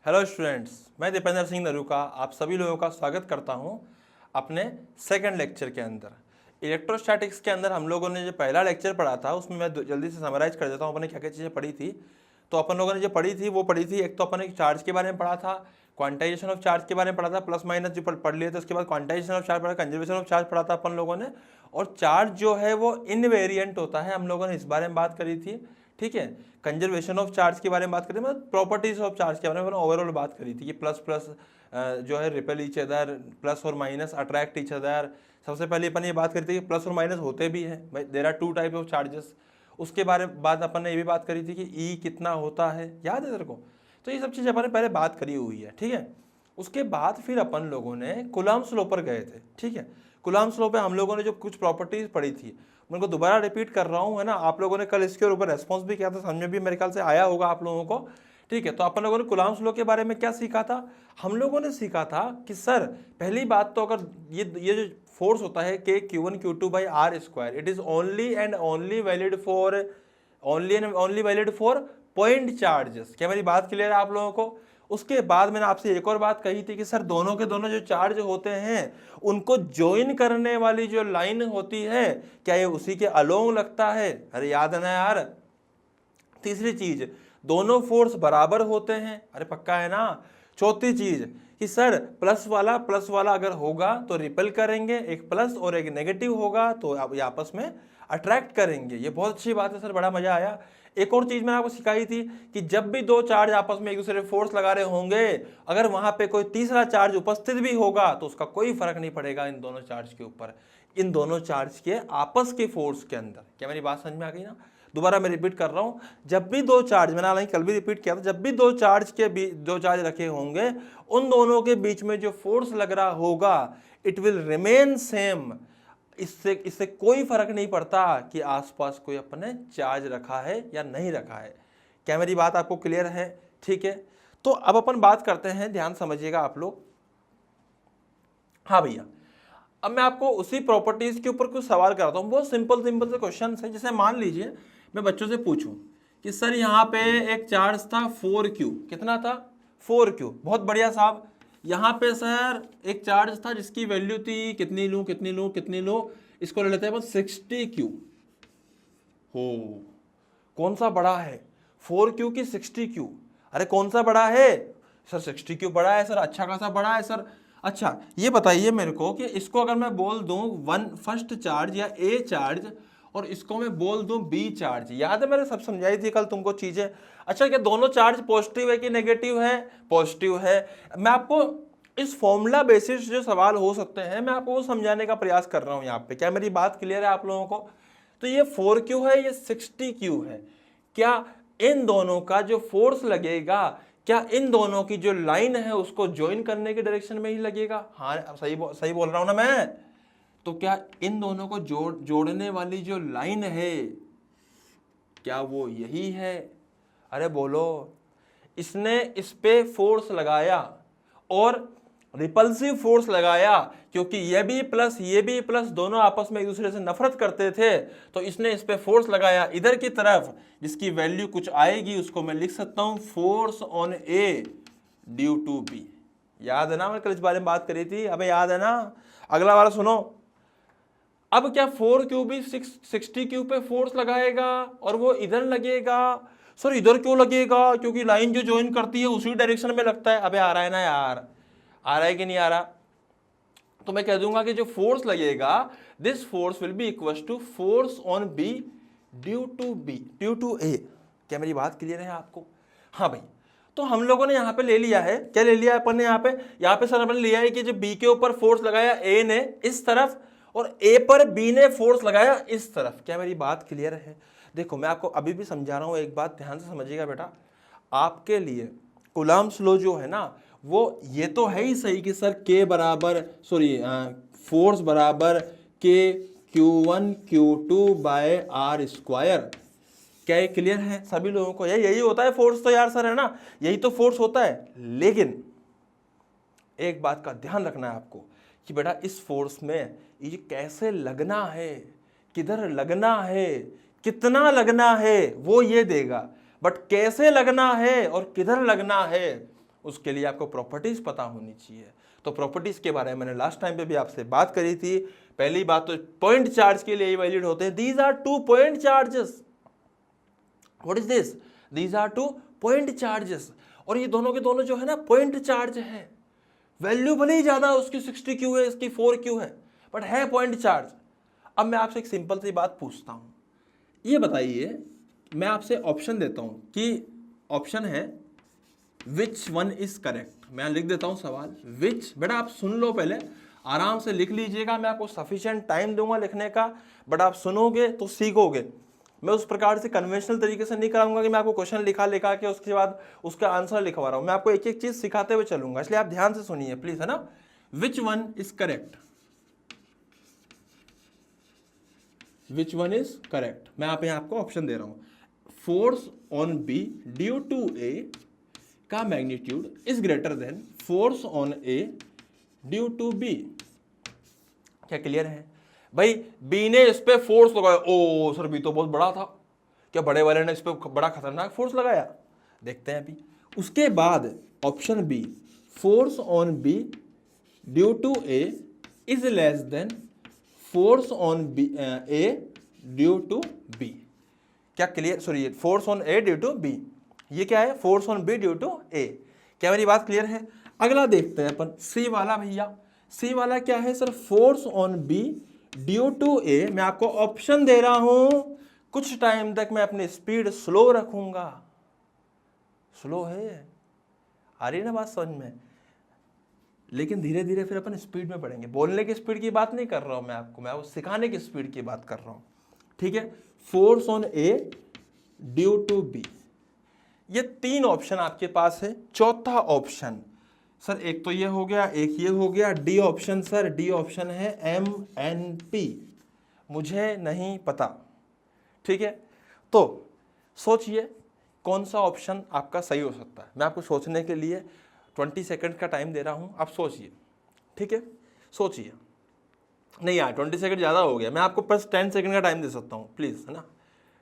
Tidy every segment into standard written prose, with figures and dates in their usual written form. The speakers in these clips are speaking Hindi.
हेलो स्टूडेंट्स, मैं दीपेंद्र सिंह नरूका आप सभी लोगों का स्वागत करता हूं अपने सेकंड लेक्चर के अंदर। इलेक्ट्रोस्टैटिक्स के अंदर हम लोगों ने जो पहला लेक्चर पढ़ा था उसमें मैं जल्दी से समराइज कर देता हूं अपन ने क्या क्या चीज़ें पढ़ी थी। तो अपन लोगों ने जो पढ़ी थी वो पढ़ी थी, एक तो अपन ने चार्ज के बारे में पढ़ा था, क्वांटाइजेशन ऑफ चार्ज के बारे में पढ़ा था, प्लस माइनस जो पढ़ लिए थे। उसके बाद क्वांटाइजेशन ऑफ चार्ज पढ़ा, कंजर्वेशन ऑफ चार्ज पढ़ा था अपन लोगों ने। और चार्ज जो है वो इनवेरिएंट होता है, हम लोगों ने इस बारे में बात करी थी। ठीक है, कंजर्वेशन ऑफ चार्ज के बारे में बात करी, मतलब प्रॉपर्टीज ऑफ चार्ज के बारे में ओवरऑल बात करी थी कि प्लस प्लस जो है रिपेल ईच अदर, प्लस और माइनस अट्रैक्ट ईच अदर। सबसे पहले अपन ये बात करी थी कि प्लस और माइनस होते भी हैं भाई, there are two type of charges. उसके बारे में बाद अपन ने ये भी बात करी थी कि ई कितना होता है, याद है तेरे को? तो ये सब चीज़ अपन ने पहले बात करी हुई है। ठीक है, उसके बाद फिर अपन लोगों ने कूलम्ब्स लॉ पर गए थे। ठीक है, कूलम्ब्स लॉ पे हम लोगों ने जो कुछ प्रॉपर्टीज पढ़ी थी मैं उनको दोबारा रिपीट कर रहा हूँ, है ना। आप लोगों ने कल इसके ऊपर रेस्पॉन्स भी किया था, समझ में भी मेरे ख्याल से आया होगा आप लोगों को। ठीक है, तो अपन लोगों ने कूलम्ब्स लॉ के बारे में क्या सीखा था? हम लोगों ने सीखा था कि सर पहली बात तो अगर ये जो फोर्स होता है के Q1 Q2 by R square, it is only and only valid for point charges. क्या मेरी बात क्लियर है आप लोगों को? उसके बाद मैंने आपसे एक और बात कही थी कि सर दोनों के दोनों जो चार्ज होते हैं उनको ज्वाइन करने वाली जो लाइन होती है क्या ये उसी के अलोंग लगता है? अरे याद है ना यार। तीसरी चीज, दोनों फोर्स बराबर होते हैं, अरे पक्का है ना। चौथी चीज कि सर प्लस वाला अगर होगा तो रिपेल करेंगे, एक प्लस और एक नेगेटिव होगा तो ये आपस में अट्रैक्ट करेंगे। ये बहुत अच्छी बात है सर, बड़ा मजा आया। एक और चीज मैंने आपको सिखाई थी कि जब भी दो चार्ज आपस में एक दूसरे फोर्स लगा रहे होंगे, अगर वहां पे कोई तीसरा चार्ज उपस्थित भी होगा तो उसका कोई फर्क नहीं पड़ेगा इन दोनों चार्ज के ऊपर, इन दोनों चार्ज के आपस के फोर्स के अंदर। क्या मेरी बात समझ में आ गई ना? दोबारा मैं रिपीट कर रहा हूं, जब भी दो चार्ज, मैंने हालांकि कल भी रिपीट किया था, जब भी दो चार्ज रखे होंगे उन दोनों के बीच में जो फोर्स लग रहा होगा इट विल रिमेन सेम। इससे कोई फर्क नहीं पड़ता कि आसपास कोई अपने चार्ज रखा है या नहीं रखा है। क्या मेरी बात आपको क्लियर है? ठीक है, तो अब अपन बात करते हैं, ध्यान समझिएगा आप लोग। हाँ भैया, अब मैं आपको उसी प्रॉपर्टीज के ऊपर कुछ सवाल कराता हूँ, बहुत सिंपल से क्वेश्चन है। जैसे मान लीजिए मैं बच्चों से पूछूं कि सर यहाँ पे एक चार्ज था 4Q, कितना था? 4Q। बहुत बढ़िया साहब। यहाँ पे सर एक चार्ज था जिसकी वैल्यू थी, कितनी लूं, इसको ले लेते हैं 60Q। हो, कौन सा बड़ा है, 4Q की 60Q? अरे कौन सा बड़ा है सर? 60Q बड़ा है सर, अच्छा खासा बड़ा है सर। अच्छा ये बताइए मेरे को कि इसको अगर मैं बोल दूं फर्स्ट चार्ज या ए चार्ज और इसको मैं बोल दूं बी चार्ज, याद है मैंने सब समझाई थी कल तुमको चीजें। अच्छा, क्या दोनों चार्ज पॉजिटिव है कि नेगेटिव है? पॉजिटिव है। मैं आपको इस फॉर्मूला बेसिस जो सवाल हो सकते हैं मैं आपको वो समझाने का प्रयास कर रहा हूं यहाँ पे। क्या मेरी बात क्लियर है आप लोगों को? तो ये 4Q है, ये 60Q है। क्या इन दोनों का जो फोर्स लगेगा, क्या इन दोनों की जो लाइन है उसको ज्वाइन करने के डायरेक्शन में ही लगेगा? हाँ सही बोल रहा हूं ना मैं? तो क्या इन दोनों को जोड़ने वाली जो लाइन है क्या वो यही है? अरे बोलो। इसने इस पे फोर्स लगाया और रिपल्सिव फोर्स लगाया, क्योंकि ये भी प्लस दोनों आपस में एक दूसरे से नफरत करते थे, तो इसने इस पे फोर्स लगाया इधर की तरफ, जिसकी वैल्यू कुछ आएगी, उसको मैं लिख सकता हूं force on A due to B. याद है ना, मैं कल इस बारे में बात करी थी? अबे याद है ना? अगला वाला सुनो। अब क्या 4Q भी 60Q पे फोर्स लगाएगा और वो इधर लगेगा? सर इधर क्यों लगेगा? क्योंकि लाइन जो ज्वाइन करती है उसी डायरेक्शन में लगता है। अबे आ रहा है ना यार, आ रहा है कि नहीं आ रहा? तो मैं कह दूंगा कि जो फोर्स लगेगा, this force will be equal to force on B due to A. क्या मेरी बात क्लियर है आपको? हाँ भाई, तो हम लोगों ने यहाँ पे ले लिया है, क्या ले लिया है अपन ने यहाँ पे सर अपन ने लिया है कि जो बी के ऊपर फोर्स लगाया ए ने इस तरफ और ए पर बी ने फोर्स लगाया इस तरफ। क्या मेरी बात क्लियर है? देखो मैं आपको अभी भी समझा रहा हूं, एक बात ध्यान से समझिएगा बेटा। आपके लिए कूलम्ब्स लॉ जो है ना, वो ये तो है ही सही कि सर के बराबर फोर्स बराबर के Q1 Q2 by are square. क्या ये क्लियर है सभी लोगों को? यही होता है फोर्स तो यार सर, है ना? यही तो फोर्स होता है। लेकिन एक बात का ध्यान रखना है आपको कि बेटा इस फोर्स में ये कैसे लगना है, किधर लगना है, कितना लगना है वो ये देगा, बट कैसे लगना है और किधर लगना है उसके लिए आपको प्रॉपर्टीज पता होनी चाहिए। तो प्रॉपर्टीज के बारे में मैंने लास्ट टाइम पे भी आपसे बात करी थी। पहली बात तो पॉइंट चार्ज के लिए वैलिड होते हैं, these are two point charges. What is this? These are two point charges. और ये दोनों के दोनों जो है ना पॉइंट चार्ज है। वैल्यू भले ही ज्यादा उसकी 60Q है, इसकी 4Q है, बट है पॉइंट चार्ज। अब मैं आपसे एक सिंपल सी बात पूछता हूं, ये बताइए, मैं आपसे ऑप्शन देता हूं कि ऑप्शन है विच वन इज करेक्ट। मैं लिख देता हूं सवाल, विच, बेटा आप सुन लो, पहले आराम से लिख लीजिएगा, मैं आपको सफिशिएंट टाइम दूंगा लिखने का, बट आप सुनोगे तो सीखोगे। मैं उस प्रकार से कन्वेंशनल तरीके से नहीं कराऊंगा कि मैं आपको क्वेश्चन लिखा के उसके बाद उसका आंसर लिखवा रहा हूं। मैं आपको एक एक चीज सिखाते हुए चलूंगा, इसलिए आप ध्यान से सुनिए प्लीज, है ना। Which one is correct, which one is correct. मैं आप यहाँ आपको ऑप्शन दे रहा हूं, force on B due to A का magnitude is greater than force on A due to B. क्या क्लियर है भाई? बी ने इस पे फोर्स लगाया, ओ सर बी तो बहुत बड़ा था, क्या बड़े वाले ने इस पे बड़ा खतरनाक फोर्स लगाया? देखते हैं अभी। उसके बाद option B, force on B due to A is less than force on B A due to B. क्या clear? Sorry, force on A due to B, ये क्या है? Force on B due to A. क्या मेरी बात क्लियर है? अगला देखते हैं अपन, सी वाला भैया। सी वाला क्या है sir? Force on B due to A. मैं आपको ऑप्शन दे रहा हूं, कुछ टाइम तक मैं अपनी स्पीड स्लो रखूंगा। स्लो है, आ रही ना बात समझ में? लेकिन धीरे धीरे फिर अपन स्पीड में बढ़ेंगे। बोलने की स्पीड की बात नहीं कर रहा हूं मैं आपको, मैं वो सिखाने की स्पीड की बात कर रहा हूं, ठीक है। Force on A due to B, ये तीन ऑप्शन आपके पास है। चौथा ऑप्शन सर, एक तो ये हो गया, एक ये हो गया, D option sir, D option है MNP, मुझे नहीं पता, ठीक है। तो सोचिए कौन सा ऑप्शन आपका सही हो सकता है। मैं आपको सोचने के लिए 20 सेकंड का टाइम दे रहा हूं, आप सोचिए, ठीक है। सोचिए, नहीं यार 20 सेकंड ज़्यादा हो गया, मैं आपको बस 10 सेकंड का टाइम दे सकता हूं, प्लीज़, है ना।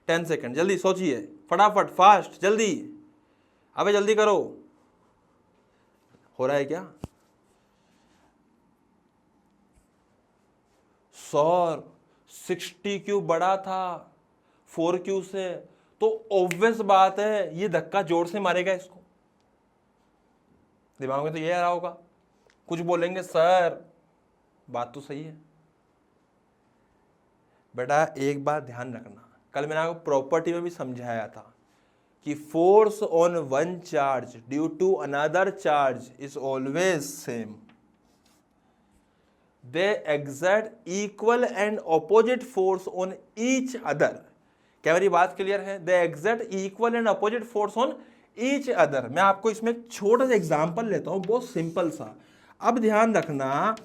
10 सेकंड, जल्दी सोचिए, फटाफट, फास्ट, जल्दी, अबे जल्दी करो। हो रहा है क्या? सर 60Q बड़ा था 4Q से, तो ऑब्वियस बात है ये धक्का जोर से मारेगा इसको। दिमाग में तो ये आ रहा होगा, कुछ बोलेंगे सर, बात तो सही है। बेटा एक बात ध्यान रखना, कल मैंने आपको प्रॉपर्टी में भी समझाया था कि force on one charge due to another charge is always same, they exert equal and opposite force on each other. क्या मेरी बात क्लियर है? They exert equal and opposite force on each other. मैं आपको इसमें एक छोटा सा एग्जांपल लेता हूं, बहुत सिंपल सा। अब ध्यान रखना,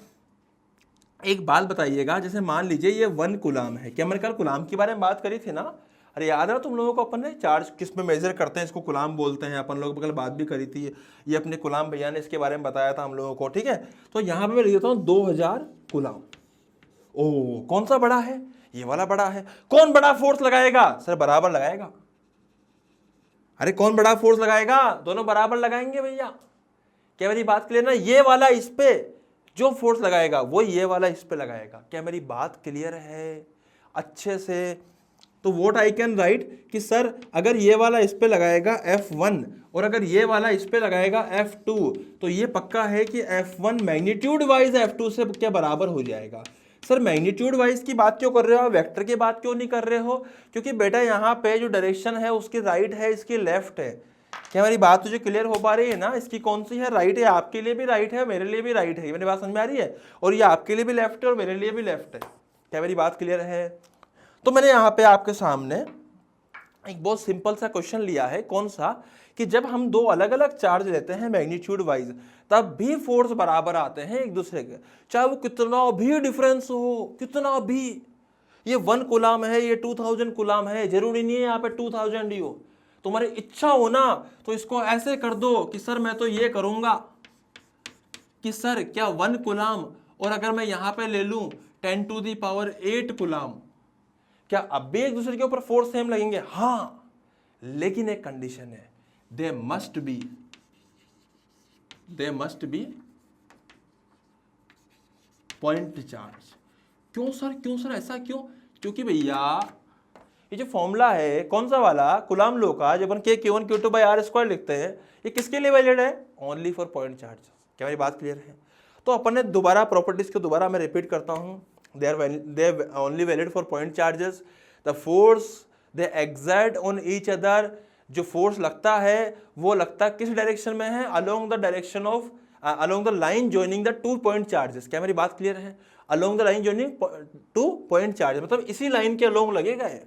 एक बात बताइएगा, जैसे मान लीजिए ये 1 कूलाम है। क्या मैंने कल कूलाम के बारे में बात करी थी ना? अरे याद है तुम लोगों को, अपन ने चार्ज किस में मेजर करते हैं, इसको कूलाम बोलते हैं। अपन लोग कल बात भी करी थी, ये अपने कूलाम भैया ने इसके बारे में बताया था हम लोगों को, ठीक है। तो यहाँ पे मैं लिख देता हूँ 2000 कूलाम। ओ कौन सा बड़ा है? ये वाला बड़ा है। कौन बड़ा फोर्स लगाएगा? सर बराबर लगाएगा। अरे कौन बड़ा फोर्स लगाएगा? दोनों बराबर लगाएंगे भैया। क्या मेरी बात क्लियर ना? ये वाला इस पे जो फोर्स लगाएगा वो ये वाला इस पे लगाएगा। क्या मेरी बात क्लियर है अच्छे से? तो व्हाट आई कैन राइट कि सर अगर ये वाला इस पे लगाएगा F1 और अगर ये वाला इस पे लगाएगा F2, तो ये पक्का है कि F1 मैग्नीट्यूड वाइज F2 से क्या बराबर हो जाएगा। सर मैग्नीट्यूड वाइज की बात क्यों कर रहे हो, वेक्टर की बात क्यों नहीं कर रहे हो? क्योंकि बेटा यहाँ पे जो डायरेक्शन है उसकी राइट है, इसकी लेफ्ट है। क्या हमारी बात तुझे क्लियर हो पा रही है ना? इसकी कौन सी है? राइट है, आपके लिए भी राइट है, मेरे लिए भी राइट है। मेरी बात समझ में आ रही है? और ये आपके लिए भी लेफ्ट है और मेरे लिए भी लेफ्ट है। क्या मेरी बात क्लियर है? तो मैंने यहाँ पे आपके सामने एक बहुत सिंपल सा क्वेश्चन लिया है। कौन सा? कि जब हम दो अलग अलग चार्ज लेते हैं मैग्नीट्यूड वाइज, तब भी फोर्स बराबर आते हैं एक दूसरे के, चाहे वो कितना भी डिफरेंस हो, कितना भी। ये 1 कूलाम है, ये 2000 कूलाम है, जरूरी नहीं है यहाँ पे 2000 ही हो। तुम्हारी इच्छा हो ना तो इसको ऐसे कर दो कि सर मैं तो ये करूंगा कि सर क्या 1 कूलाम और अगर मैं यहां पे ले लूं 10⁸ कूलाम, क्या अब भी एक दूसरे के ऊपर फोर्स सेम लगेंगे? हाँ, लेकिन एक कंडीशन है, they must be they must be point charge. क्यों सर ऐसा क्यों? क्योंकि भैया ये जो फॉर्मूला है कौन सा वाला, कूलाम लॉ का, जब अपन Q1 Q2 by R square लिखते हैं, ये किसके लिए वैलिड है? Only for point charge. क्या मेरी बात क्लियर है? तो अपन ने दोबारा प्रॉपर्टीज को दोबारा मैं रिपीट करता हूँ, they are only valid for point charges. The force they exert on each other, जो फोर्स लगता है वो लगता किस डायरेक्शन में है? Along the direction of along the line joining the two point charges. क्या मेरी बात क्लियर है? Along the line joining two point charges, मतलब इसी लाइन के अलोंग लगेगा है।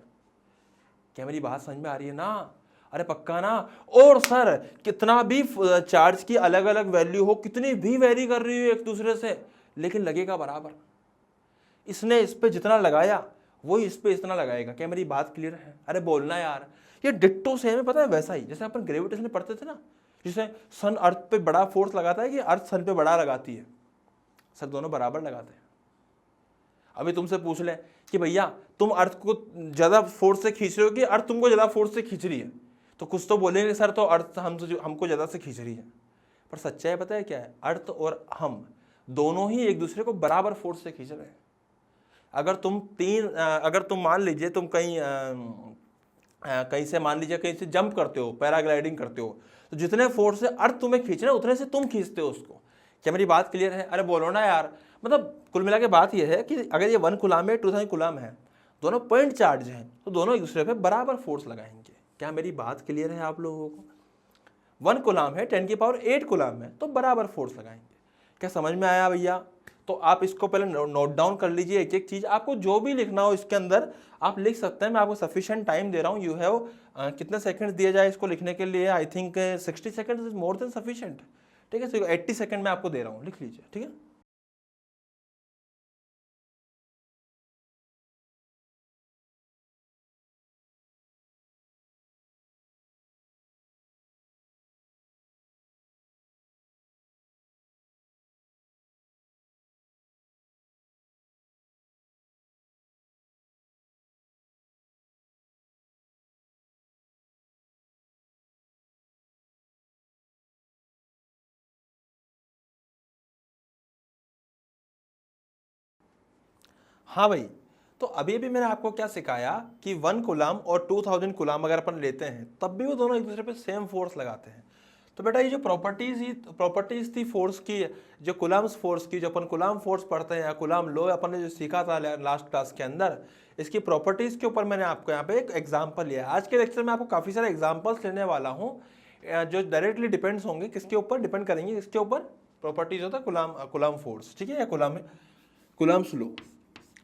क्या मेरी बात समझ में आ रही है ना? अरे पक्का ना? और सर कितना भी चार्ज की अलग अलग वैल्यू हो, कितनी भी वेरी कर रही हो एक दूसरे से, लेकिन लगेगा बराबर। इसने इस पे जितना लगाया वही इस पे इतना लगाएगा। क्या मेरी बात क्लियर है? अरे बोलना यार, ये डिट्टो सेम है, पता है वैसा ही जैसे अपन ग्रेविटेशन में पढ़ते थे ना, जिसे सन अर्थ पे बड़ा फोर्स लगाता है कि अर्थ सन पे बड़ा लगाती है, सर दोनों बराबर लगाते हैं। अभी तुमसे पूछ ले कि भैया तुम अर्थ को ज्यादा फोर्स से खींच रहे हो कि अर्थ तुमको ज्यादा फोर्स से खींच रही है, तो कुछ तो बोलेंगे सर तो अर्थ हमको ज्यादा से खींच रही है। पर सच्चाई पता है क्या है? अर्थ और हम दोनों ही एक दूसरे को बराबर फोर्स से खींच रहे हैं। अगर तुम मान लीजिए तुम कहीं से मान लीजिए कहीं से जंप करते हो, पैराग्लाइडिंग करते हो, तो जितने फोर्स से अर्थ तुम्हें खींच रहे हैं उतने से तुम खींचते हो उसको। क्या मेरी बात क्लियर है? अरे बोलो ना यार। मतलब कुल मिला के बात यह है कि अगर ये 1 कूलाम है 2000 कूलाम है, दोनों पॉइंट चार्ज हैं, तो दोनों एक दूसरे पे बराबर फोर्स लगाएंगे। क्या मेरी बात क्लियर है आप लोगों को? 1 कूलाम है 10⁸ कूलाम है, तो बराबर फोर्स लगाएंगे। क्या समझ में आया भैया? तो आप इसको पहले नोट डाउन कर लीजिए, एक एक चीज। आपको जो भी लिखना हो इसके अंदर आप लिख सकते हैं, मैं आपको सफिशिएंट टाइम दे रहा हूँ। यू हैव कितने सेकंड्स दिए जाए इसको लिखने के लिए? I think 60 seconds is more than sufficient. ठीक है, 80 सेकंड में आपको दे रहा हूँ, लिख लीजिए। ठीक है, हाँ भाई। तो अभी भी मैंने आपको क्या सिखाया कि 1 कूलाम और 2000 कूलाम अगर अपन लेते हैं तब भी वो दोनों एक दूसरे पे सेम फोर्स लगाते हैं। तो बेटा ये जो प्रॉपर्टीज थी फोर्स की, जो कूलाम्स फोर्स की, जो अपन कूलाम फोर्स पढ़ते हैं या कूलाम लॉ अपन ने जो सीखा था लास्ट क्लास के अंदर, इसकी प्रॉपर्टीज के ऊपर मैंने आपको यहाँ पे एक एग्जाम्पल लिया। आज के लेक्चर में आपको काफ़ी सारे एग्जाम्पल्स लेने वाला हूँ जो डायरेक्टली डिपेंड्स होंगे, किसके ऊपर डिपेंड करेंगे, किसके ऊपर? प्रॉपर्टीज होता है कूलाम फोर्स, ठीक है, या कूलाम्स लॉ।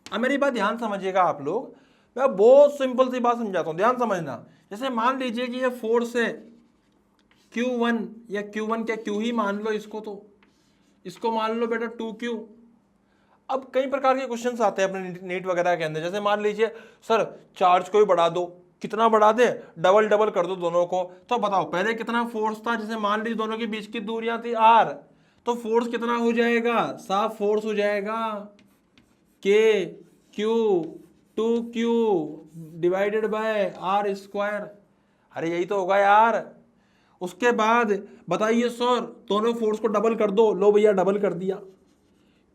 अब मेरी बात ध्यान समझिएगा आप लोग, मैं बहुत सिंपल सी बात समझाता हूँ, ध्यान समझना। जैसे मान लीजिए कि ये फोर्स है Q1 या Q1 क्या Q ही मान लो इसको, तो इसको मान लो बेटा 2Q। अब कई प्रकार के क्वेश्चंस आते हैं अपने नीट वगैरह के अंदर, जैसे मान लीजिए सर चार्ज को ही बढ़ा दो, कितना बढ़ा दे? डबल कर दो दोनों को। तो बताओ पहले कितना फोर्स था? जैसे मान लीजिए दोनों के बीच की दूरियां थी r, तो फोर्स कितना हो जाएगा? साफ फोर्स हो जाएगा K 2Q divided by are square. अरे यही तो होगा यार। उसके बाद बताइए सर दोनों फोर्स को डबल कर दो, लो भैया डबल कर दिया।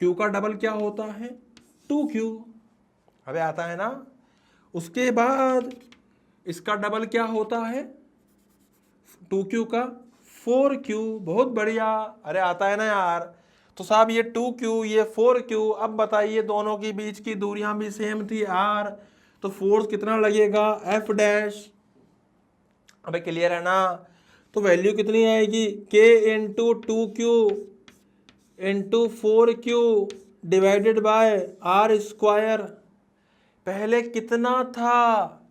Q का डबल क्या होता है? 2Q। अबे आता है ना? उसके बाद इसका डबल क्या होता है? 2Q का 4Q। बहुत बढ़िया, अरे आता है ना यार। तो साहब ये 2Q ये 4Q, अब बताइए दोनों के बीच की दूरियां भी सेम थी r, तो फोर्स कितना लगेगा? F dash. अबे क्लियर है ना? तो वैल्यू कितनी आएगी? K into 2Q into 4Q divided by are square. पहले कितना था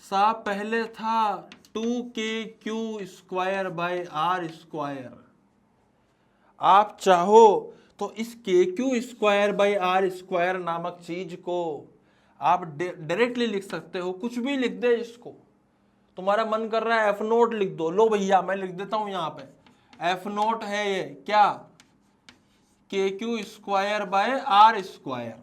साहब? पहले था 2KQ square by are square. आप चाहो तो इस KQ square by R square नामक चीज को आप डायरेक्टली लिख सकते हो, कुछ भी लिख दे इसको। तुम्हारा मन कर रहा है F0 लिख दो, लो भैया मैं लिख देता हूं यहां पे F0 है ये क्या? KQ square by are square.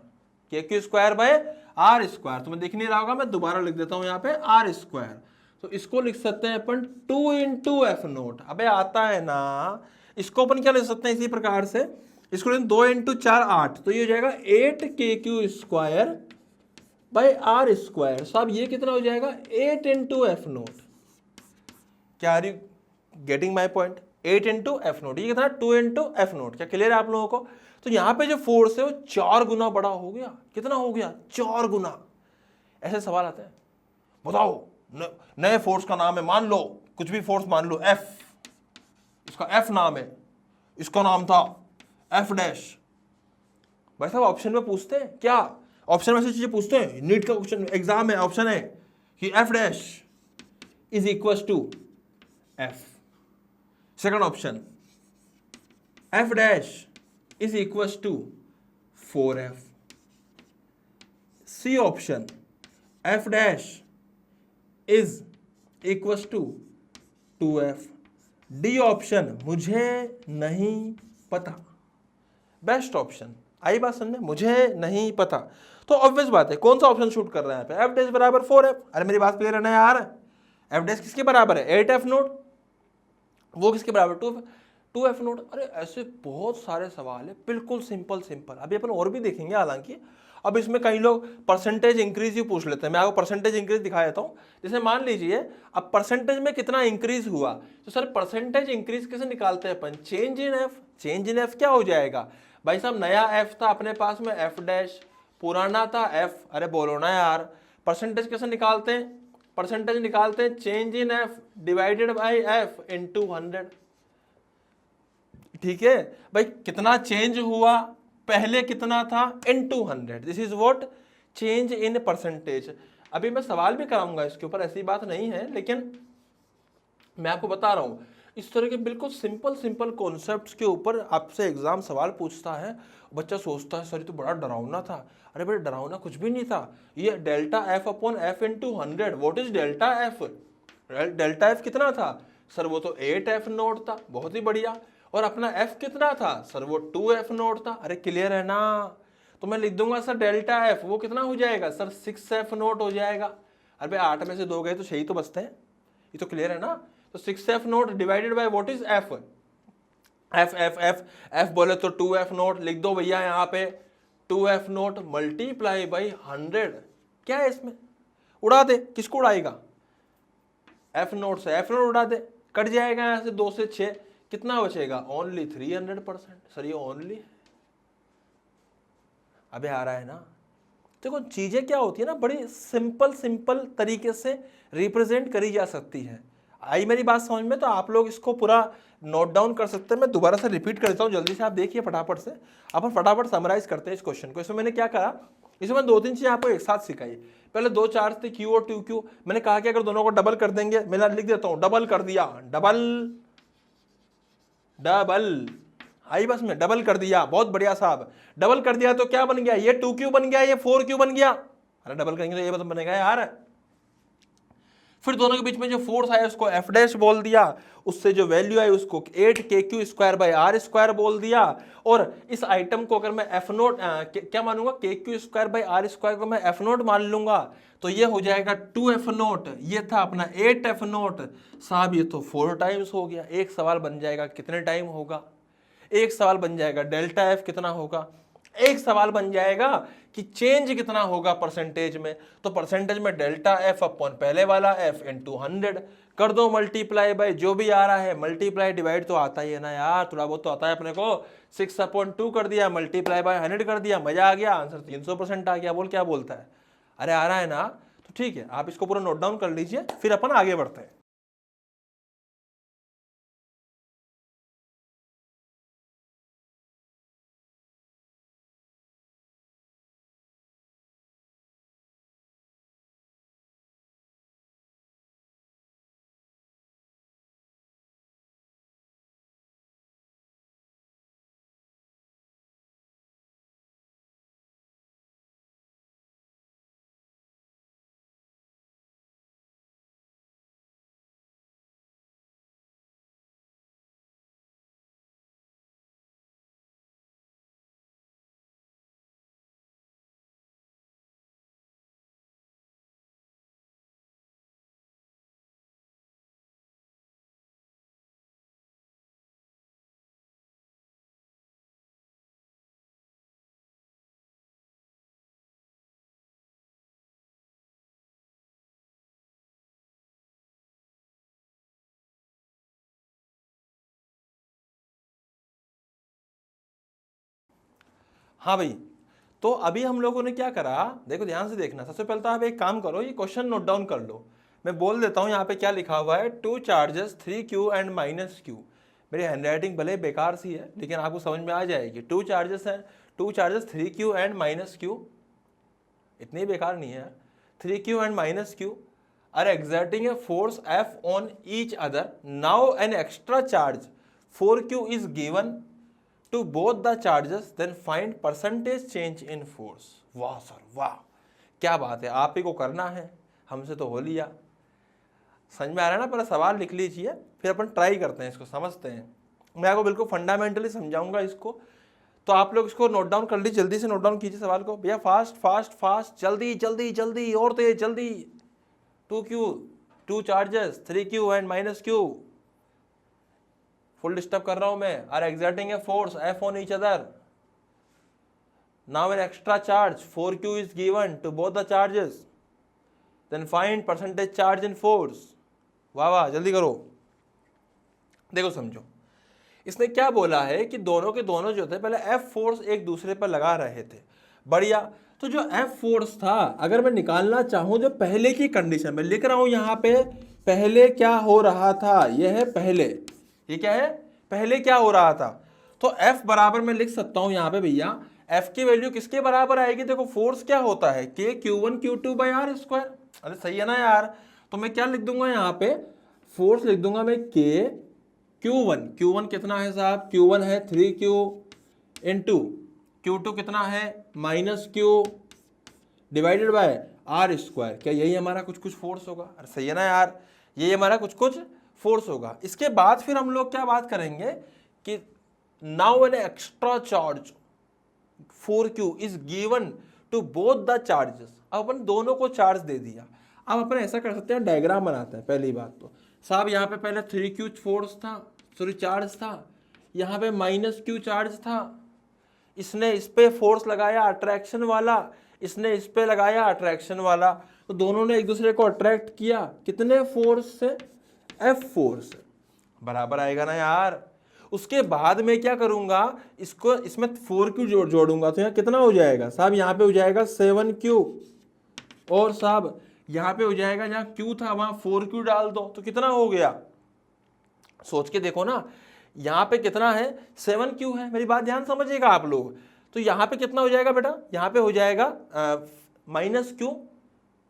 KQ square by are square तुम्हें दिख नहीं रहा होगा, मैं दोबारा लिख देता हूं यहाँ पे आर स्क्वायर। तो इसको लिख सकते हैं अपन 2 इंटू F0। अबे आता है ना? इसको अपन क्या ले सकते हैं इसी प्रकार से, इसको 2 इंटू 4 8, तो ये हो जाएगा 8 KQ² बाई R²। साहब ये कितना हो जाएगा 8 इंटू एफ नोट। क्या are you getting my point? 8 into F naught, ये कितना 2 इंटू एफ नोट। क्या क्लियर है आप लोगों को? तो यहां पे जो फोर्स है वो 4 गुना बड़ा हो गया। कितना हो गया? 4 गुना। ऐसे सवाल आते हैं, बताओ नए फोर्स का नाम है, मान लो कुछ भी फोर्स मान लो एफ, इसका एफ नाम है, इसका नाम था एफ डैश। भाई साहब ऑप्शन में पूछते हैं क्या? ऑप्शन में से चीजें पूछते हैं, नीट का क्वेश्चन एग्जाम में ऑप्शन है कि F dash is equal to F. Second option F dash is equal to 4F। C option F dash is equal to 2F। D option मुझे नहीं पता। Best option. आई बात समझे? मुझे नहीं पता। तो ऑब्वियस बात है कौन सा ऑप्शन शूट कर रहा है यहाँ पे? एफ डैश बराबर 4F। अरे मेरी बात क्लियर है ना यार? एफ डैश किसके बराबर है? 8F note. वो किसके बराबर? 2F note. अरे ऐसे बहुत सारे सवाल है, बिल्कुल सिंपल सिंपल। अभी अपन और भी देखेंगे हालांकि। अब इसमें कई लोग परसेंटेज इंक्रीज ही पूछ लेते हैं। मैं आपको परसेंटेज इंक्रीज दिखा देता हूँ। जैसे मान लीजिए अब परसेंटेज में कितना इंक्रीज हुआ, तो सर परसेंटेज इंक्रीज कैसे निकालते हैं अपन? Change in F. Change in F क्या हो जाएगा भाई साहब? नया एफ था अपने पास में एफ डैश, पुराना था एफ। अरे बोलो ना यार, परसेंटेज कैसे निकालते हैं? परसेंटेज निकालते हैं change in F divided by F into 100। ठीक है भाई, कितना चेंज हुआ, पहले कितना था, into 100। This is what change in percentage. अभी मैं सवाल भी कराऊंगा इसके ऊपर, ऐसी बात नहीं है, लेकिन मैं आपको बता रहा हूं इस तरह के बिल्कुल सिंपल सिंपल कॉन्सेप्ट्स के ऊपर आपसे एग्जाम सवाल पूछता है। बच्चा सोचता है सर ये तो बड़ा डरावना था। अरे भाई डरावना कुछ भी नहीं था। ये delta F upon F into 100। What is delta F? Delta F कितना था सर? वो तो 8F नोट था। बहुत ही बढ़िया। और अपना एफ कितना था सर? वो 2F नोट था। अरे क्लियर है ना? तो मैं लिख दूंगा सर डेल्टा एफ वो कितना हो जाएगा सर? 6F नोट हो जाएगा। अरे 8 में से 2 गए तो 6 ही तो बचते हैं। ये तो क्लियर है ना? तो 6F note divided by what is F? F F F F बोले तो 2F नोट लिख दो भैया यहाँ पे। 2F note multiply by 100। क्या है इसमें? उड़ा दे। किसको उड़ाएगा? एफ नोट से एफ नोट उड़ा दे, कट जाएगा यहां से 2 से 6, कितना बचेगा? ओनली 300%। सर ये ओनली है। अबे आ रहा है ना? देखो चीजें क्या होती है ना, बड़ी सिंपल सिंपल तरीके से रिप्रेजेंट करी जा सकती है। आई मेरी बात समझ में? तो आप लोग इसको पूरा नोट डाउन कर सकते हैं। मैं दोबारा से रिपीट कर देता हूँ, जल्दी से आप देखिए फटाफट से। अपन फटाफट समराइज करते हैं इस क्वेश्चन को। इसमें मैंने क्या करा, इसमें मैंने 2-3 चीजें आपको एक साथ सिखाई। पहले 2 चार्ज थे Q और 2Q। मैंने कहा कि अगर दोनों को डबल कर देंगे, मैं लिख देता हूं डबल कर दिया, डबल डबल। आई बस में डबल कर दिया, बहुत बढ़िया साहब। डबल कर दिया तो क्या बन गया? ये 2Q बन गया, ये 4Q बन गया। अरे डबल करेंगे तो ये बनेगा यार। फिर दोनों के बीच में जो फोर्स आया उसको एफ डैश बोल दिया, उससे जो वैल्यू आई उसको 8KQ² बाई R² बोल दिया। और इस आइटम को अगर मैं एफ नोट क्या मानूंगा? KQ² बाई R² को मैं एफ नोट मान लूंगा, तो ये हो जाएगा 2F नोट। ये था अपना 8F नोट। साहब ये तो 4 टाइम्स हो गया। एक सवाल बन जाएगा कितने टाइम होगा? एक सवाल बन जाएगा डेल्टा एफ कितना होगा? एक सवाल बन जाएगा कि चेंज कितना होगा परसेंटेज में। तो परसेंटेज में डेल्टा एफ अपॉन पहले वाला एफ इनटू 100 कर दो, मल्टीप्लाई बाय जो भी आ रहा है। मल्टीप्लाई डिवाइड तो आता ही है ना यार, थोड़ा बहुत तो आता है अपने को। 6/2 कर दिया, मल्टीप्लाई बाय 100 कर दिया, मजा आ गया, आंसर 300% आ गया। बोल क्या बोलता है? अरे आ रहा है ना? तो ठीक है, आप इसको पूरा नोट डाउन कर लीजिए, फिर अपन आगे बढ़ते हैं। हाँ भाई, तो अभी हम लोगों ने क्या करा, देखो ध्यान से देखना। सबसे पहले तो आप एक काम करो, ये क्वेश्चन नोट डाउन कर लो। मैं बोल देता हूँ यहाँ पे क्या लिखा हुआ है, 2 चार्जेस 3q एंड -q। मेरी हैंडराइटिंग भले बेकार सी है लेकिन आपको समझ में आ जाएगी। 2 चार्जेस हैं, 2 चार्जेस 3q एंड -q, इतनी बेकार नहीं है। 3q and -q are exerting a force F on each other. Now an extra charge 4q is given to both the charges, then find percentage change in force. वाह सर वाह, क्या बात है, आप ही को करना है, हमसे तो हो लिया। समझ में आ रहा है ना? पहले सवाल लिख लीजिए, फिर अपन ट्राई करते हैं, इसको समझते हैं। मैं आपको बिल्कुल फंडामेंटली समझाऊंगा इसको, तो आप लोग इसको नोट डाउन कर लीजिए, जल्दी से नोट डाउन कीजिए सवाल को भैया, फास्ट फास्ट फास्ट, जल्दी जल्दी जल्दी, और तेज जल्दी। 2q, 2 charges 3q and -q, full disturb कर रहा हूं मैं, are exerting a force F on each other. Now an extra charge 4q is given to both the charges, then find percentage charge in force. वाह वाह, जल्दी करो। देखो समझो, इसने क्या बोला है कि दोनों के दोनों जो थे पहले F फोर्स एक दूसरे पर लगा रहे थे, बढ़िया। तो जो F फोर्स था, अगर मैं निकालना चाहूं जो पहले की कंडीशन में लिख रहा हूं यहाँ पे, पहले क्या हो रहा था, यह है पहले, ये क्या है, पहले क्या हो रहा था। तो F बराबर मैं लिख सकता हूं यहाँ पे भैया, F की वैल्यू किसके बराबर आएगी, देखो फोर्स क्या होता है, K Q1 Q2 by R square. अरे सही है ना यार, तो मैं क्या लिख दूंगा यहाँ पे, फोर्स लिख दूंगा मैं K Q1, Q1 कितना है साहब, Q1 है 3Q इंटू Q2 कितना है -Q divided by R square. क्या यही हमारा कुछ कुछ फोर्स होगा? अरे सही है ना यार, यही हमारा कुछ कुछ फोर्स होगा। इसके बाद फिर हम लोग क्या बात करेंगे कि now an extra charge 4q is given to both the charges. अब अपन दोनों को चार्ज दे दिया। अब अपन ऐसा कर सकते हैं, डायग्राम बनाते हैं। पहली बात तो साहब यहाँ पे पहले 3q फोर्स था, सॉरी चार्ज था, यहाँ पे -q चार्ज था। इसने इस पे फोर्स लगाया अट्रैक्शन वाला, इसने इस पे लगाया अट्रैक्शन वाला, तो दोनों ने एक दूसरे को अट्रैक्ट किया। कितने फोर्स से? F फोर्स से। बराबर आएगा ना यार। उसके बाद में क्या करूंगा, इसको इसमें 4q जोड़ूंगा, तो यहाँ कितना हो जाएगा साहब, यहाँ पे हो जाएगा 7q, और साहब यहाँ पे हो जाएगा, जहाँ q था वहां 4q डाल दो, तो कितना हो गया, सोच के देखो ना। यहाँ पे कितना है, 7q है। मेरी बात ध्यान समझिएगा आप लोग। तो यहाँ पे कितना हो जाएगा बेटा, यहाँ पे हो जाएगा -q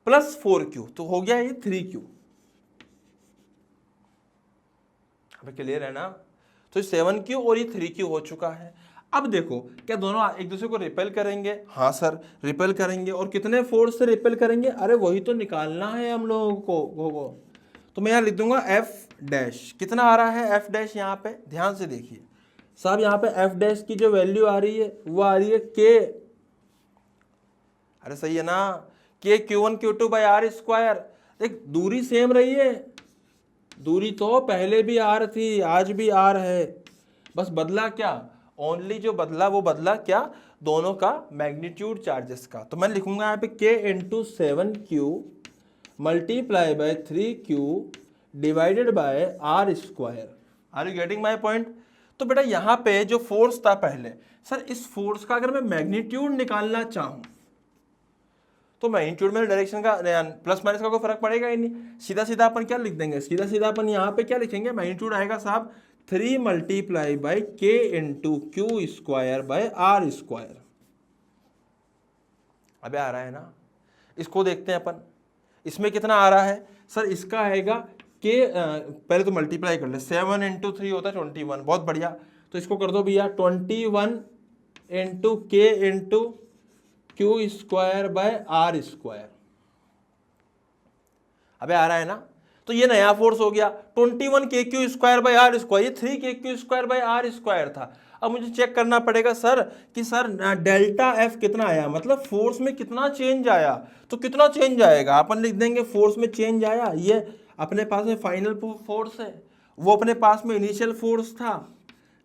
प्लस 4q, तो हो गया ये 3q। अभी क्लियर है ना? तो 7q और ये 3q हो चुका है। अब देखो, क्या दोनों एक दूसरे को रिपेल करेंगे? हाँ सर, रिपेल करेंगे। और कितने फोर्स से रिपेल करेंगे? अरे वही तो निकालना है हम लोगों को। तो मैं यहाँ लिख दूंगा F डैश। कितना आ रहा है F डैश यहाँ पे? ध्यान से देखिए साहब, यहाँ पे F डैश की जो वैल्यू आ रही है वो आ रही है K। अरे सही है ना, K Q1 Q2 by R square. देख दूरी सेम रही है, दूरी तो पहले भी R थी, आज भी R है, बस बदला क्या, ओनली जो बदला वो बदला क्या, दोनों का मैग्नीट्यूड चार्जेस का। तो मैं लिखूंगा यहाँ पे K into 7Q multiply by 3Q divided by R square. Are you getting my point? तो बेटा यहाँ पे जो फोर्स था पहले, सर इस फोर्स का अगर मैं मैग्नीट्यूड निकालना चाहूँ तो मैग्नीट्यूड में डायरेक्शन का प्लस माइनस का कोई फर्क पड़ेगा ही नहीं। सीधा सीधा अपन क्या लिख देंगे, सीधा सीधा अपन यहाँ पे क्या लिखेंगे, मैग्नीट्यूड आएगा साहब 3 multiply by K into Q square by R square. अबे आ रहा है ना? इसको देखते हैं अपन, इसमें कितना आ रहा है सर, इसका आएगा K, पहले तो मल्टीप्लाई कर ले, 7 इंटू 3 होता है 21। बहुत बढ़िया, तो इसको कर दो भैया 21 into K into Q square by R square. अबे आ रहा है ना? तो ये नया फोर्स हो गया 21 KQ square bye R square, ये 3 KQ square bye R square था। अब मुझे चेक करना पड़ेगा सर कि सर डेल्टा F कितना आया, मतलब फोर्स में कितना चेंज आया। तो कितना चेंज आएगा, अपन लिख देंगे फोर्स में चेंज आया, ये अपने पास में फाइनल फोर्स है, वो अपने पास में इनिशियल फोर्स था,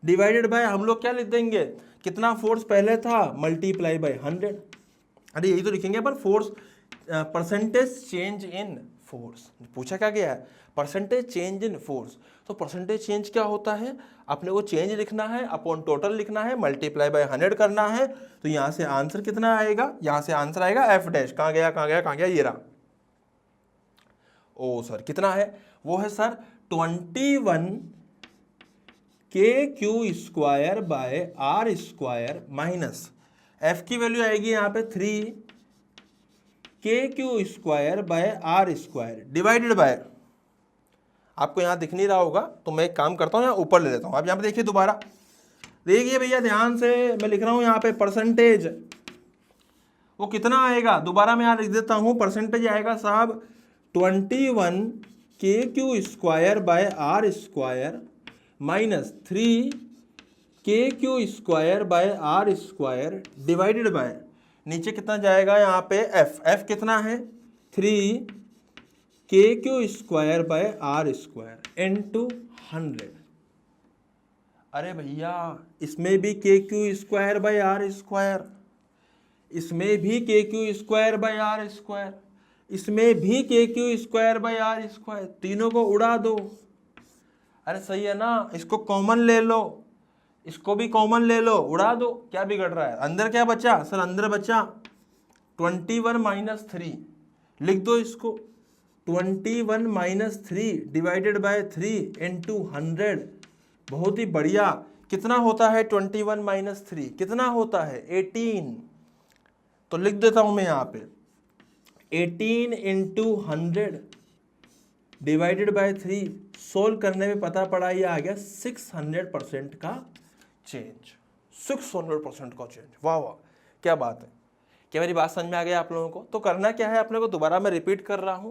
डिवाइडेड बाय हम लोग क्या लिख देंगे, कितना फोर्स पहले था, मल्टीप्लाई बाय 100। अरे यही तो लिखेंगे अपन, force percentage change in force. पूछा क्या गया है, परसेंटेज चेंज इन फोर्स। तो परसेंटेज चेंज क्या होता है, अपने को चेंज लिखना है अपॉन टोटल लिखना है, मल्टीप्लाई बाय 100 करना है। तो यहाँ से आंसर कितना आएगा, यहाँ से आंसर आएगा एफ डैश। कहाँ गया कहाँ गया कहाँ गया, ये रहा। ओ सर कितना है, वो है sir 21 K Q square by are square minus F की वैल्यू आएगी यहाँ पे 3 K Q square by are square divided by, आपको यहाँ दिख नहीं रहा होगा तो मैं एक काम करता हूँ, यहाँ ऊपर ले लेता हूँ। आप यहाँ पे देखिए दोबारा, देखिए भैया ध्यान से, मैं लिख रहा हूँ यहाँ पे परसेंटेज, वो कितना आएगा, दोबारा मैं यहाँ लिख देता हूँ। परसेंटेज आएगा साहब 21 K Q square by are square minus 3 K Q square by are square divided by, नीचे कितना जाएगा यहाँ पे एफ, एफ कितना है 3 K Q square by are square into 100। अरे भैया इसमें भी K Q square by are square, इसमें भी K Q square by are square, इसमें भी K Q square by are square, तीनों को उड़ा दो। अरे सही है ना, इसको कॉमन ले लो, इसको भी कॉमन ले लो, उड़ा दो, क्या बिगड़ रहा है। अंदर क्या बचा सर, अंदर बचा 21 माइनस 3, लिख दो इसको 21 माइनस 3 डिवाइडेड बाय 3 इंटू 100। बहुत ही बढ़िया। कितना होता है 21 माइनस 3, कितना होता है 18। तो लिख देता हूं मैं यहाँ पे 18 इंटू 100 डिवाइडेड बाय 3, सोल्व करने में पता पड़ा ये आ गया 600% का चेंज, 600% का चेंज। वाह वाह क्या बात है। क्या मेरी बात समझ में आ गई आप लोगों को। तो करना क्या है अपने को, दोबारा मैं रिपीट कर रहा हूं,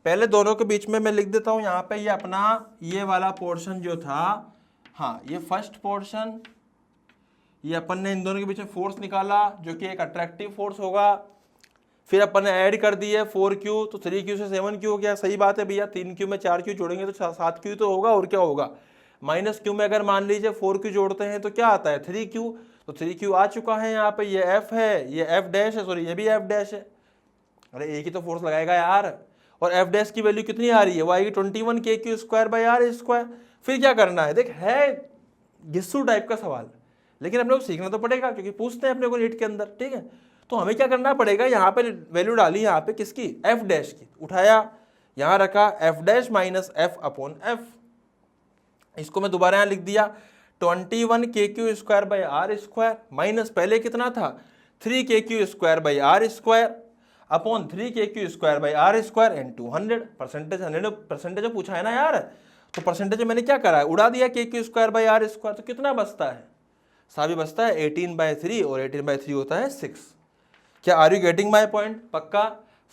पहले दोनों के बीच में मैं लिख देता हूं यहाँ पे, ये अपना ये वाला पोर्शन जो था, हाँ ये फर्स्ट पोर्शन, ये अपन ने इन दोनों के बीच में फोर्स निकाला जो कि एक अट्रैक्टिव फोर्स होगा। फिर अपन ने ऐड कर दिए 4Q, तो 3Q से 7Q हो गया। सही बात है भैया, 3Q में 4Q जोड़ेंगे तो 7Q तो होगा, और क्या होगा। माइनस Q में अगर मान लीजिए 4Q जोड़ते हैं तो क्या आता है 3Q, तो 3Q आ चुका है यहाँ पे, ये F है, ये F डैश है, सॉरी ये भी F डैश है। अरे एक ही तो फोर्स लगाएगा यार, और F डैश की वैल्यू कितनी आ रही है, वो आएगी 21 K Q square by R square. फिर क्या करना है, देख है गिस्सू टाइप का सवाल, लेकिन अपने को सीखना तो पड़ेगा क्योंकि पूछते हैं अपने को नीट के अंदर, ठीक है। तो हमें क्या करना पड़ेगा, यहाँ पे वैल्यू डाली यहाँ पे किसकी, एफ डैश की, उठाया यहाँ रखा F dash minus F upon F. इसको मैं दोबारा यहाँ लिख दिया 21 K Q square by R square minus पहले कितना था 3 K Q square by R square upon 3 K Q square by R square into 100। Percentage 100% पूछा है ना यार, तो परसेंटेज मैंने क्या करा है, उड़ा दिया K Q square by R square. तो कितना बचता है, साभी बचता है 18/3, और 18/3 होता है 6। क्या are you getting my point, पक्का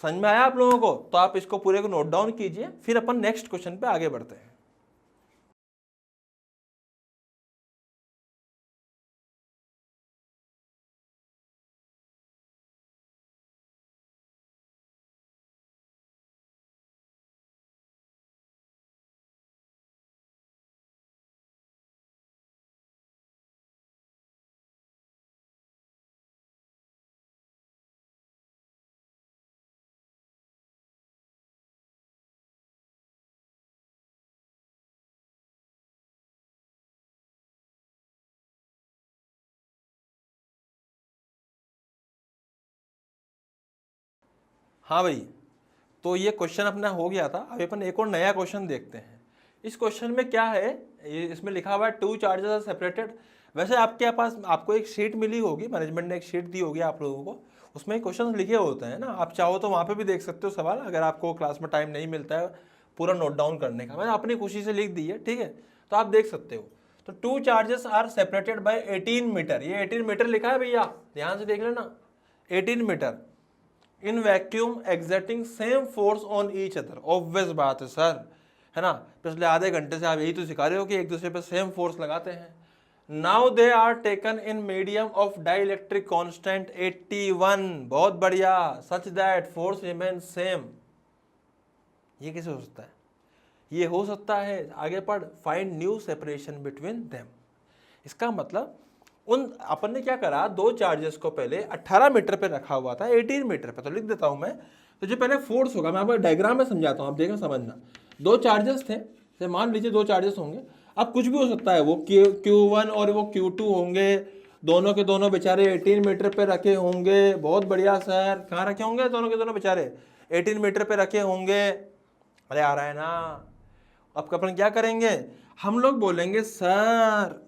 समझ में आया आप लोगों को। तो आप इसको पूरे को नोट डाउन कीजिए, फिर अपन नेक्स्ट क्वेश्चन पे आगे बढ़ते हैं। हाँ भाई, तो ये क्वेश्चन अपना हो गया था। अभी अपन एक और नया क्वेश्चन देखते हैं। इस क्वेश्चन में क्या है, इसमें लिखा हुआ है 2 चार्जेस आर सेपरेटेड। वैसे आपके पास आपको एक शीट मिली होगी, मैनेजमेंट ने एक शीट दी होगी आप लोगों को, उसमें क्वेश्चन लिखे होते हैं ना। आप चाहो तो वहाँ पे भी देख सकते हो सवाल, अगर आपको क्लास में टाइम नहीं मिलता है पूरा नोट डाउन करने का। मैंने अपनी खुशी से लिख दी है, ठीक है, तो आप देख सकते हो। तो 2 charges are separated by 18 metre, ये 18 मीटर लिखा है भैया, ध्यान से देख लेना, 18 metre in vacuum exerting same force on each other. Obvious बात है सर, है ना, पिछले आधे घंटे से आप यही तो सिखा रहे हो कि एक दूसरे पे सेम फोर्स लगाते हैं। Now they are taken in medium of dielectric constant 81। बहुत बढ़िया, such that force remain same. ये कैसे हो सकता है, ये हो सकता है, आगे पढ़, find new separation between them. इसका मतलब उन अपन ने क्या करा, 2 चार्जेस को पहले 18 मीटर पे रखा हुआ था 18 मीटर पे, तो लिख देता हूं मैं तो जो पहले फोर्स होगा, मैं आपको डायग्राम में समझाता हूँ, आप देखना समझना। दो चार्जेस थे, जैसे मान लीजिए दो चार्जेस होंगे, अब कुछ भी हो सकता है, वो Q1 और वो Q2 होंगे, दोनों के दोनों बेचारे 18 मीटर पे रखे होंगे। बहुत बढ़िया सर, कहाँ रखे होंगे? दोनों के दोनों बेचारे 18 मीटर पे रखे होंगे। अरे आ रहा है ना? अब अपन क्या करेंगे, हम लोग बोलेंगे सर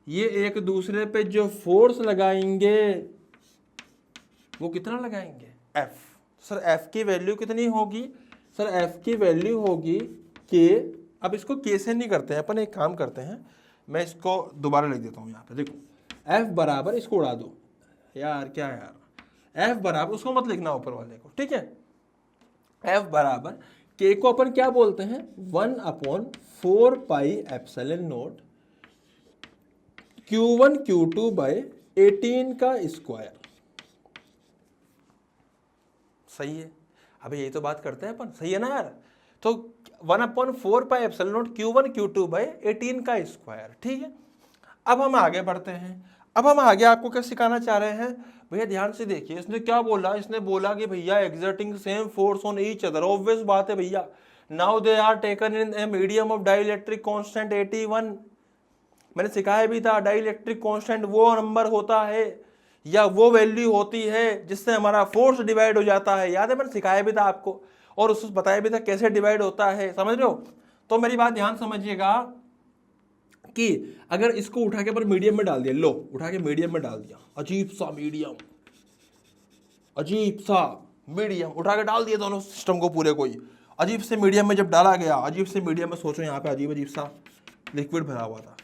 ये एक दूसरे पे जो फोर्स लगाएंगे वो कितना लगाएंगे? F। सर F की वैल्यू कितनी होगी? सर F की वैल्यू होगी कि, अब इसको K से नहीं करते हैं अपन, एक काम करते हैं, मैं इसको दोबारा लिख देता हूँ यहाँ पे। देखो F बराबर, इसको उड़ा दो यार, क्या यार, F बराबर, उसको मत लिखना ऊपर वाले को, ठीक है। F बराबर K को अपन क्या बोलते हैं? 1/4 pi epsilon not Q1 Q2 by 18 का स्क्वायर। सही है, अभी यही तो बात करते हैं अपन, सही है ना यार? तो 1/4 pi epsilon not Q1 Q2 by 18 का स्क्वायर, ठीक है। अब हम आगे बढ़ते हैं। अब हम आगे आपको क्या सिखाना चाह रहे हैं भैया? ध्यान से देखिए, इसने क्या बोला, इसने बोला कि भैया exerting same force on each other. Obvious बात है भैया, now they are taken in a medium of dielectric constant 81। मैंने सिखाया भी था, डाइलेक्ट्रिक कांस्टेंट वो नंबर होता है या वो वैल्यू होती है जिससे हमारा फोर्स डिवाइड हो जाता है। याद है, मैंने सिखाया भी था आपको और उसको बताया भी था कैसे डिवाइड होता है, समझ रहे हो? तो मेरी बात ध्यान समझिएगा कि अगर इसको उठा के पर मीडियम में डाल दिया, लो उठा के मीडियम में डाल दिया, अजीब सा मीडियम, अजीब सा मीडियम उठा के डाल दिया दोनों सिस्टम को पूरे, कोई अजीब से मीडियम में जब डाला गया, अजीब से मीडियम में, सोचो यहाँ पे अजीब अजीब सा लिक्विड भरा हुआ था।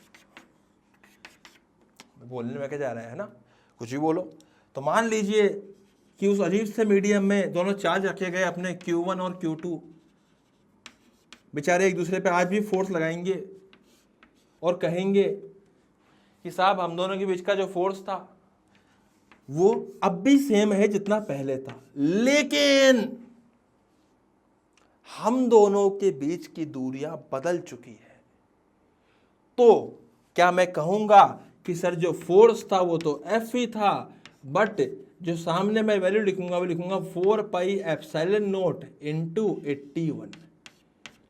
बोलने में क्या जा रहा है ना, कुछ भी बोलो। तो मान लीजिए कि उस अजीब से मीडियम में दोनों चार्ज रखे गए अपने Q1 और Q2, बेचारे एक दूसरे पे आज भी फोर्स लगाएंगे और कहेंगे कि साहब हम दोनों के बीच का जो फोर्स था वो अब भी सेम है जितना पहले था, लेकिन हम दोनों के बीच की दूरियां बदल चुकी है। तो क्या मैं कहूंगा कि सर जो फोर्स था वो तो F ही था, बट जो सामने मैं वैल्यू लिखूंगा वो लिखूंगा 4 पाई एप्सिलॉन नॉट इंटू 81।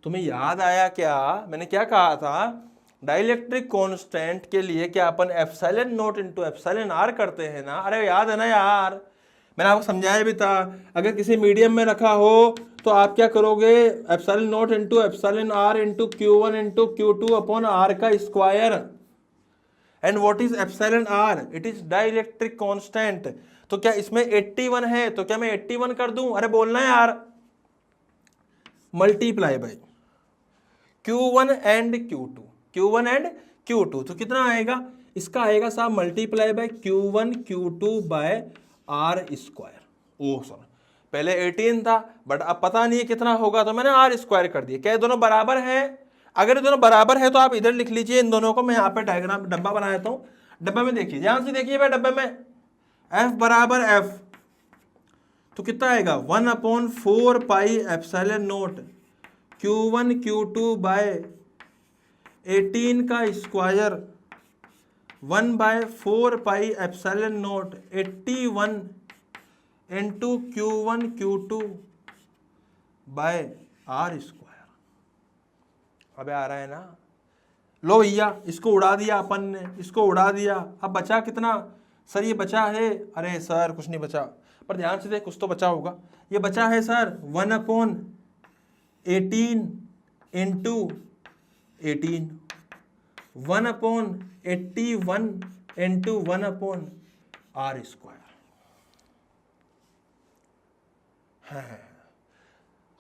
तुम्हें याद आया क्या मैंने क्या कहा था? डाइलेक्ट्रिक कांस्टेंट के लिए क्या अपन epsilon naught into epsilon R करते हैं ना? अरे याद है ना यार, मैंने आपको समझाया भी था। अगर किसी मीडियम में रखा हो तो आप क्या करोगे? Epsilon naught into epsilon R into Q1 into Q2 upon R का square. And what is epsilon R? It is dielectric constant. तो क्या इसमें 81 है, तो क्या मैं 81 कर दूं? अरे बोलना यार, multiply by Q1 and Q2, Q1 and Q2, तो कितना आएगा? इसका आएगा साहब multiply by Q1 Q2 by are square. Oh sir, पहले 18 था बट अब पता नहीं है कितना होगा, तो मैंने आर स्क्वायर कर दिया। क्या ये दोनों बराबर है? अगर ये दोनों बराबर है तो आप इधर लिख लीजिए इन दोनों को, मैं यहाँ पे डायग्राम डब्बा बना देता हूँ। डब्बे में देखिए, ध्यान से देखिए भाई, डब्बे में F बराबर F, तो कितना आएगा? 1/4 pi epsilon not Q1 Q2 by 18 का square 1/4 pi epsilon naught 81 into Q1 Q2 by are square. अबे आ रहा है ना? लो भैया, इसको उड़ा दिया अपन ने, इसको उड़ा दिया। अब बचा कितना? सर ये बचा है, अरे सर कुछ नहीं बचा, पर ध्यान से देख, कुछ तो बचा होगा। ये बचा है सर 1/18 इंटू 18, 1/81 इंटू 1/आर स्क्वायर।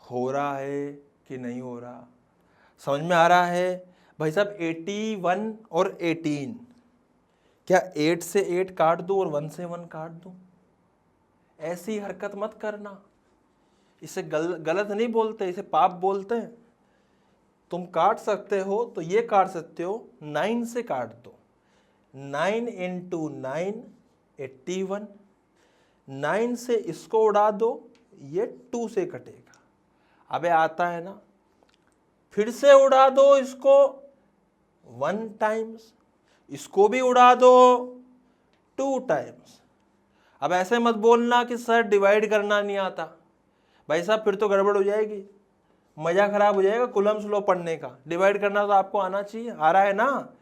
हो रहा है कि नहीं हो रहा? समझ में आ रहा है भाई साहब? 81 और 18, क्या 8 से 8 काट दूं और 1 से 1 काट दूं? ऐसी हरकत मत करना, इसे गलत नहीं बोलते, इसे पाप बोलते हैं। तुम काट सकते हो तो ये काट सकते हो, 9 से काट दो, 9 इंटू 9 81, 9 से इसको उड़ा दो, ये 2 से कटेगा। अबे आता है ना? फिर से उड़ा दो इसको 1 टाइम्स, इसको भी उड़ा दो 2 टाइम्स। अब ऐसे मत बोलना कि सर डिवाइड करना नहीं आता। भाई साहब फिर तो गड़बड़ हो जाएगी, मजा खराब हो जाएगा कूलम्स लॉ पढ़ने का। डिवाइड करना तो आपको आना चाहिए, आ रहा है ना,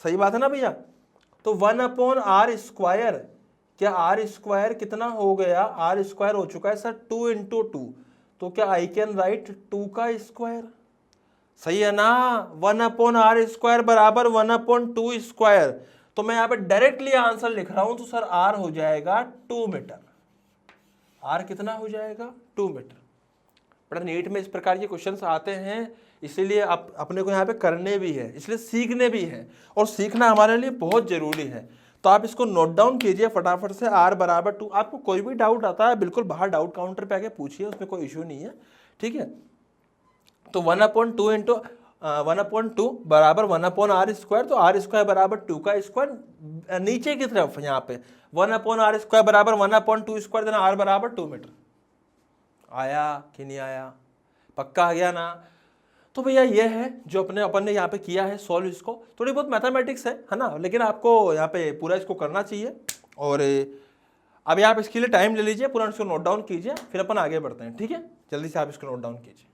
सही बात है ना भैया। तो 1/r², क्या आर स्क्वायर कितना हो गया, आर स्क्वायर हो चुका है सर 2 × 2, तो क्या आई कैन राइट 2 का स्क्वायर, सही है ना। 1/r² बराबर 1/2²। तो मैं यहाँ पे डायरेक्टली आंसर लिख रहा हूं, तो सर आर हो जाएगा 2 मीटर। आर कितना हो जाएगा, 2 मीटर। बड़ा नीट में इस प्रकार के क्वेश्चंस आते हैं, इसीलिए अपने को यहाँ पे करने भी है, इसलिए सीखने भी है, और सीखना हमारे लिए बहुत जरूरी है। तो आप इसको नोट डाउन कीजिए फटाफट से, r बराबर 2। आपको कोई भी डाउट आता है बिल्कुल बाहर डाउट काउंटर पे आके पूछिए, उसमें कोई इश्यू नहीं है, ठीक है। तो 1/2 बराबर 1/r², तो r² बराबर 2 का स्क्वायर, नीचे की तरफ यहाँ पे 1/r² बराबर 1/2² देना, r बराबर 2 मीटर। आया कि नहीं आया, पक्का आ गया ना। तो भैया ये है जो अपन ने यहाँ पे किया है सॉल्व इसको। थोड़ी बहुत मैथमेटिक्स है ना, लेकिन आपको यहाँ पे पूरा इसको करना चाहिए। और अभी आप इसके लिए टाइम ले लीजिए, पूरा इसको नोट डाउन कीजिए, फिर अपन आगे बढ़ते हैं, ठीक है। जल्दी से आप इसको नोट डाउन कीजिए।